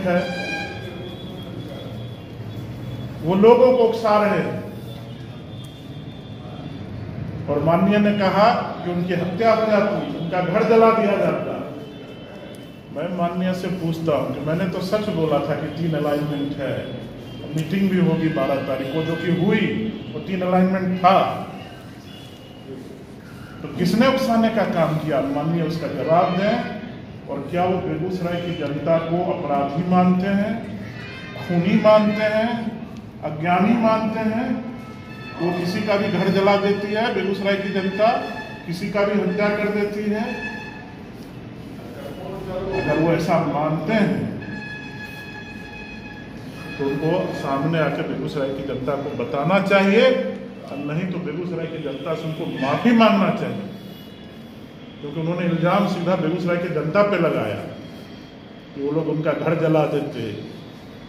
है, वो लोगों को उकसा रहे हैं। और माननीय ने कहा कि उनकी हत्या हो जाती, उनका घर जला दिया जाता। मैं माननीय से पूछता हूं कि मैंने तो सच बोला था कि 3 अलाइनमेंट है, मीटिंग भी होगी 12 तारीख को, जो कि हुई, वो 3 अलाइनमेंट था, तो किसने उकसाने का काम किया? माननीय उसका जवाब दें। और क्या वो बेगूसराय की जनता को अपराधी मानते हैं, खूनी मानते हैं, अज्ञानी मानते हैं? वो किसी का भी घर जला देती है बेगूसराय की जनता, किसी का भी हत्या कर देती है? अगर वो ऐसा मानते हैं तो उनको सामने आकर बेगूसराय की जनता को बताना चाहिए, और नहीं तो बेगूसराय की जनता से उनको माफी मांगना चाहिए, क्योंकि उन्होंने इल्जाम सीधा बेगूसराय की जनता पे लगाया कि वो लोग उनका घर जला देते,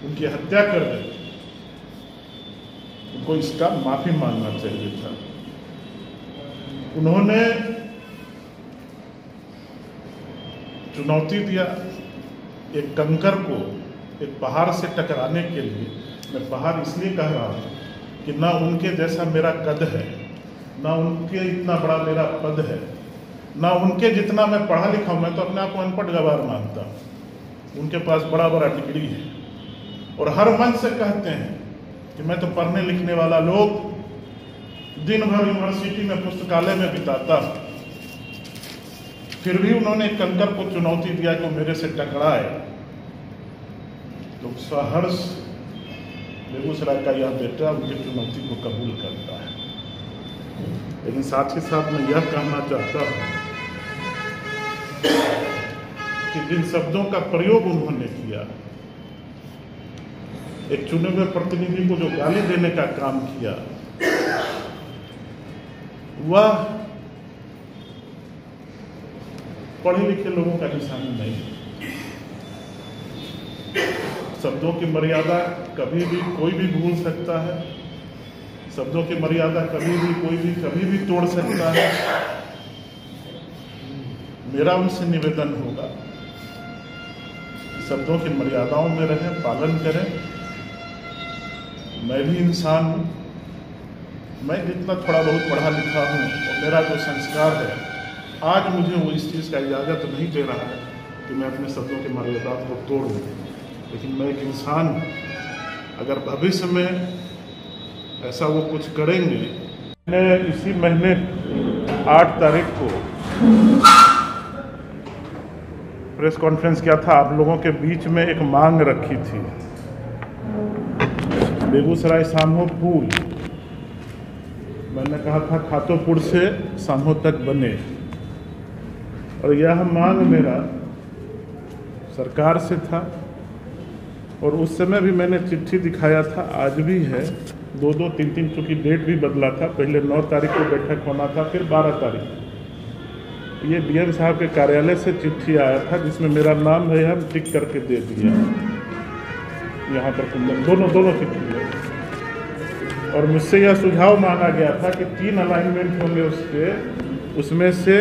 उनकी हत्या कर देते। उनको इसका माफी मांगना चाहिए था। उन्होंने चुनौती दिया एक कंकर को एक पहाड़ से टकराने के लिए। मैं पहाड़ इसलिए कह रहा हूं कि ना उनके जैसा मेरा कद है, ना उनके इतना बड़ा मेरा पद है, ना उनके जितना मैं पढ़ा लिखा हूं। मैं तो अपने आप को अनपढ़ गवार मानता हूं, उनके पास बड़ा बड़ा डिग्री है, और हर मन से कहते हैं कि मैं तो पढ़ने लिखने वाला लोग दिन भर यूनिवर्सिटी में पुस्तकालय में बिताता हूं। फिर भी उन्होंने कंकर को चुनौती दिया कि वो मेरे से टकराए, तो सहर्ष बेगूसराय का यह बेटा उनकी चुनौती को कबूल करता है। लेकिन साथ ही साथ मैं यह कहना चाहता हूं कि जिन शब्दों का प्रयोग उन्होंने किया, एक चुने हुए प्रतिनिधि को जो गाली देने का काम किया, वह पढ़े लिखे लोगों का निशानी नहीं है। शब्दों की मर्यादा कभी भी कोई भी भूल सकता है, शब्दों की मर्यादा कभी भी कोई भी कभी भी तोड़ सकता है। मेरा उनसे निवेदन होगा, शब्दों की मर्यादाओं में रहें, पालन करें। मैं भी इंसान हूँ, मैं जितना थोड़ा बहुत पढ़ा लिखा हूँ और मेरा जो संस्कार है, आज मुझे वो इस चीज़ का इजाज़त नहीं दे रहा है कि मैं अपने शब्दों की मर्यादाओं को तोड़ दूँ। लेकिन मैं एक इंसान हूँ, अगर भविष्य में ऐसा वो कुछ करेंगे। मैंने इसी महीने 8 तारीख को प्रेस कॉन्फ्रेंस किया था, आप लोगों के बीच में एक मांग रखी थी, बेगूसराय सामहो पुल, मैंने कहा था खातोपुर से सामहो तक बने। और यह मांग मेरा सरकार से था, और उस समय भी मैंने चिट्ठी दिखाया था, आज भी है, 2-2, 3-3, चूँकि डेट भी बदला था, पहले 9 तारीख को बैठक होना था, फिर 12 तारीख। ये डीएम साहब के कार्यालय से चिट्ठी आया था जिसमें मेरा नाम है, हम टिक करके दे दिया यहाँ पर कुंदन, दोनों चिट्ठी है। और मुझसे यह सुझाव मांगा गया था कि 3 अलाइनमेंट होंगे उसके, उसमें से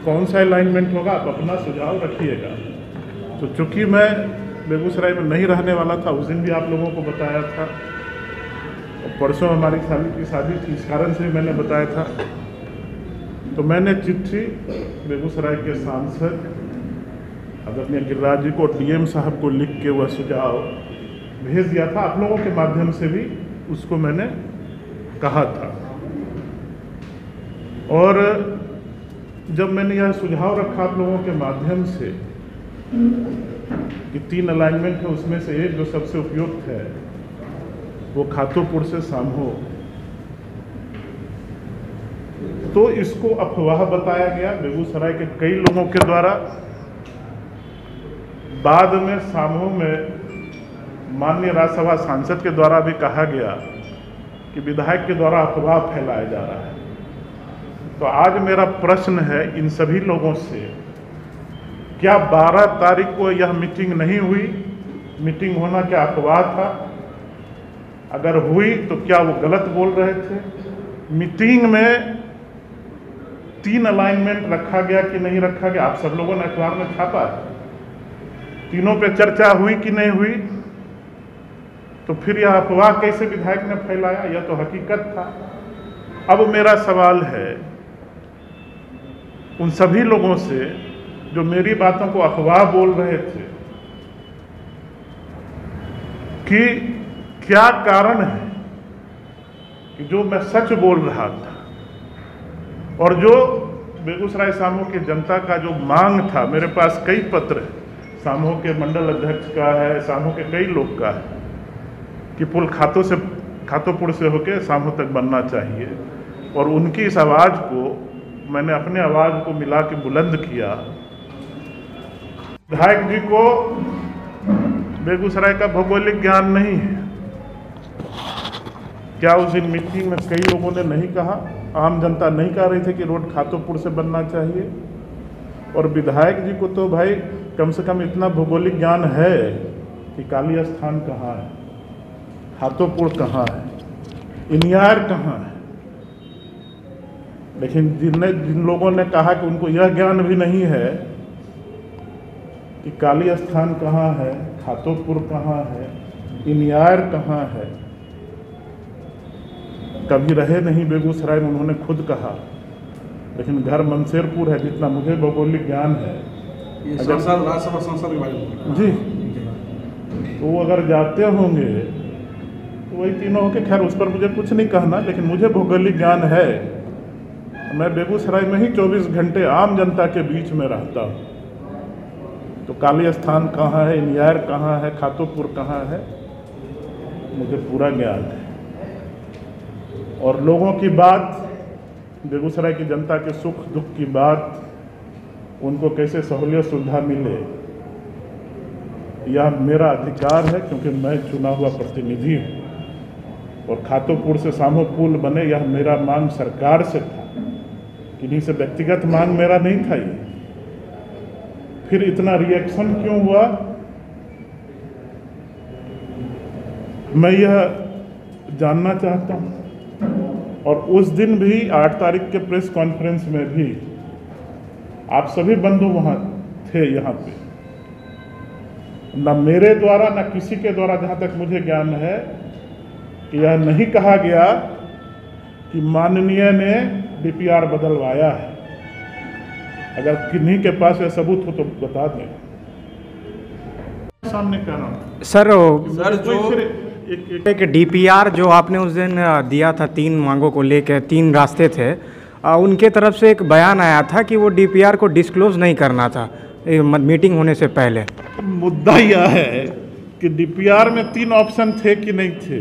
कौन सा अलाइनमेंट होगा आप अपना सुझाव रखिएगा। तो चूँकि मैं बेगूसराय में नहीं रहने वाला था, उस दिन भी आप लोगों को बताया था, और परसों हमारी साली की शादी थी, इस कारण से भी मैंने बताया था। तो मैंने चिट्ठी बेगूसराय के सांसद आदरणीय गिरिराज जी को, डीएम साहब को लिख के वह सुझाव भेज दिया था। आप लोगों के माध्यम से भी उसको मैंने कहा था। और जब मैंने यह सुझाव रखा आप लोगों के माध्यम से कि 3 अलाइनमेंट है, उसमें से एक जो सबसे उपयुक्त है वो खातोपुर से सामहो, तो इसको अफवाह बताया गया बेगूसराय के कई लोगों के द्वारा। बाद में सामहो में माननीय राज्यसभा सांसद के द्वारा भी कहा गया कि विधायक के द्वारा अफवाह फैलाया जा रहा है। तो आज मेरा प्रश्न है इन सभी लोगों से, क्या 12 तारीख को यह मीटिंग नहीं हुई? मीटिंग होना क्या अफवाह था? अगर हुई तो क्या वो गलत बोल रहे थे? मीटिंग में 3 अलाइनमेंट रखा गया कि नहीं रखा गया? आप सब लोगों ने अखबार में छापा तीनों पे चर्चा हुई कि नहीं हुई, तो फिर यह अफवाह कैसे विधायक ने फैलाया? यह तो हकीकत था। अब मेरा सवाल है उन सभी लोगों से जो मेरी बातों को अफवाह बोल रहे थे कि क्या कारण है कि जो मैं सच बोल रहा था और जो बेगूसराय सामू की जनता का जो मांग था, मेरे पास कई पत्र है, सामू के मंडल अध्यक्ष का है, सामू के कई लोग का है कि पुल खातोपुर से होके सामू तक बनना चाहिए, और उनकी इस आवाज़ को मैंने अपने आवाज़ को मिला के बुलंद किया। विधायक जी को बेगूसराय का भौगोलिक ज्ञान नहीं है क्या? उस दिन मीटिंग में कई लोगों ने नहीं कहा, आम जनता नहीं कह रही थी कि रोड खातोपुर से बनना चाहिए, और विधायक जी को तो भाई कम से कम इतना भौगोलिक ज्ञान है कि काली स्थान कहाँ है, खातोपुर कहाँ है, इनियार कहाँ है। लेकिन जिन लोगों ने कहा कि उनको यह ज्ञान भी नहीं है कि काली स्थान कहाँ है, खातोपुर कहाँ है, इनियार कहाँ है, कभी रहे नहीं बेगूसराय में, उन्होंने खुद कहा, लेकिन घर मनसेरपुर है, जितना मुझे भौगोलिक ज्ञान है। राज्यसभा सांसद के बारे में जी, तो वो अगर जाते होंगे तो वही तीनों होंगे। खैर उस पर मुझे कुछ नहीं कहना, लेकिन मुझे भौगोलिक ज्ञान है। मैं बेगूसराय में ही 24 घंटे आम जनता के बीच में रहता हूँ, तो काली स्थान कहाँ है, इनियार कहाँ है, खातोपुर कहाँ है, मुझे पूरा ज्ञान है। और लोगों की बात, बेगूसराय की जनता के सुख दुख की बात, उनको कैसे सहूलियत सुविधा मिले, यह मेरा अधिकार है, क्योंकि मैं चुना हुआ प्रतिनिधि हूँ। और खातोपुर से सामू पुल बने, यह मेरा मांग सरकार से था, किन्हीं से व्यक्तिगत मांग मेरा नहीं था। ये फिर इतना रिएक्शन क्यों हुआ, मैं यह जानना चाहता हूँ। और उस दिन भी 8 तारीख के प्रेस कॉन्फ्रेंस में भी आप सभी बंधु वहाँ थे, यहाँ पे न मेरे द्वारा न किसी के द्वारा, जहाँ तक मुझे ज्ञान है, कि यह नहीं कहा गया कि माननीय ने डीपीआर बदलवाया है। अगर किन्हीं के पास यह सबूत हो तो बता दें। सामने कह रहा हूँ सर जो एक डीपीआर जो आपने उस दिन दिया था 3 मांगों को लेकर, 3 रास्ते थे, उनके तरफ से एक बयान आया था कि वो डीपीआर को डिस्क्लोज नहीं करना था मीटिंग होने से पहले। मुद्दा यह है कि डीपीआर में 3 ऑप्शन थे कि नहीं थे।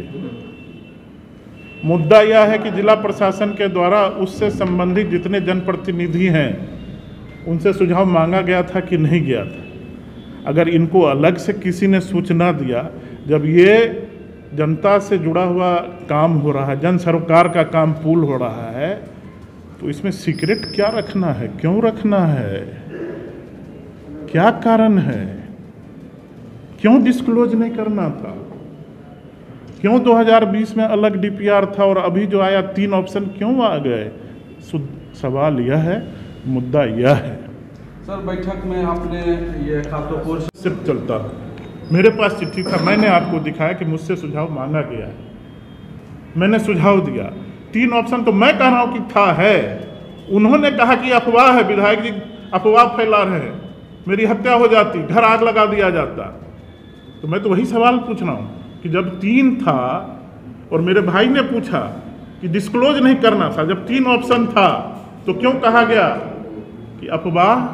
मुद्दा यह है कि जिला प्रशासन के द्वारा उससे संबंधित जितने जनप्रतिनिधि हैं उनसे सुझाव मांगा गया था कि नहीं गया था। अगर इनको अलग से किसी ने सूचना दिया, जब ये जनता से जुड़ा हुआ काम हो रहा है, जन सरोकार का काम पुल हो रहा है, तो इसमें सीक्रेट क्या रखना है, क्यों रखना है, क्या कारण है, क्यों डिस्क्लोज नहीं करना था, क्यों 2020 में अलग डीपीआर था और अभी जो आया 3 ऑप्शन क्यों आ गए? सवाल यह है, मुद्दा यह है। सर बैठक में आपने ये खातोपुर सिर्फ चलता है, मेरे पास चिट्ठी था, मैंने आपको दिखाया कि मुझसे सुझाव मांगा गया है, मैंने सुझाव दिया। 3 ऑप्शन तो मैं कह रहा हूँ कि था, है। उन्होंने कहा कि अफवाह है, विधायक जी अफवाह फैला रहे हैं, मेरी हत्या हो जाती, घर आग लगा दिया जाता। तो मैं तो वही सवाल पूछ रहा हूँ कि जब 3 था और मेरे भाई ने पूछा कि डिस्क्लोज नहीं करना था, जब 3 ऑप्शन था, तो क्यों कहा गया कि अफवाह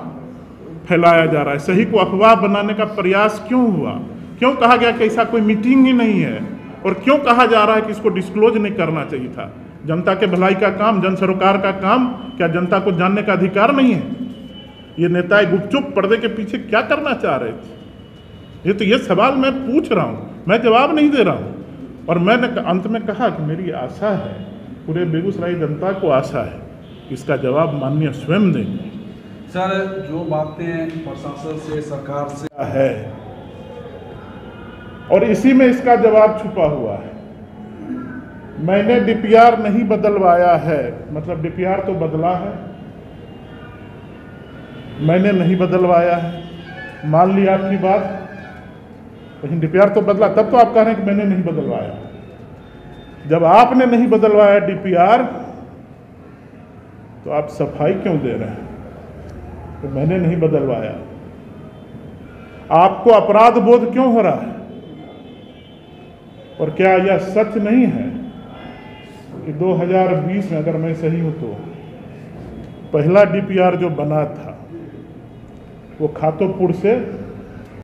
फैलाया जा रहा है? सही को अफवाह बनाने का प्रयास क्यों हुआ? क्यों कहा गया कि ऐसा कोई मीटिंग ही नहीं है? और क्यों कहा जा रहा है कि इसको डिस्क्लोज नहीं करना चाहिए था? जनता के भलाई का काम, जन सरोकार का काम, क्या जनता को जानने का अधिकार नहीं है? ये नेता गुपचुप पर्दे के पीछे क्या करना चाह रहे थे? ये सवाल मैं पूछ रहा हूँ, मैं जवाब नहीं दे रहा हूँ। और मैंने अंत में कहा कि मेरी आशा है, पूरे बेगूसराय जनता को आशा है, इसका जवाब माननीय स्वयं देंगे। सर जो बातें प्रशासन से, सरकार से है, और इसी में इसका जवाब छुपा हुआ है। मैंने डीपीआर नहीं बदलवाया है, मतलब डीपीआर तो बदला है, मैंने नहीं बदलवाया है। मान ली आपकी बात, लेकिन डीपीआर तो बदला, तब तो आप कह रहे हैं कि मैंने नहीं बदलवाया। जब आपने नहीं बदलवाया डीपीआर तो आप सफाई क्यों दे रहे हैं तो मैंने नहीं बदलवाया? आपको अपराध बोध क्यों हो रहा है? और क्या यह सच नहीं है कि 2020 में, अगर मैं सही हूं तो, पहला डीपीआर जो बना था वो खातोपुर से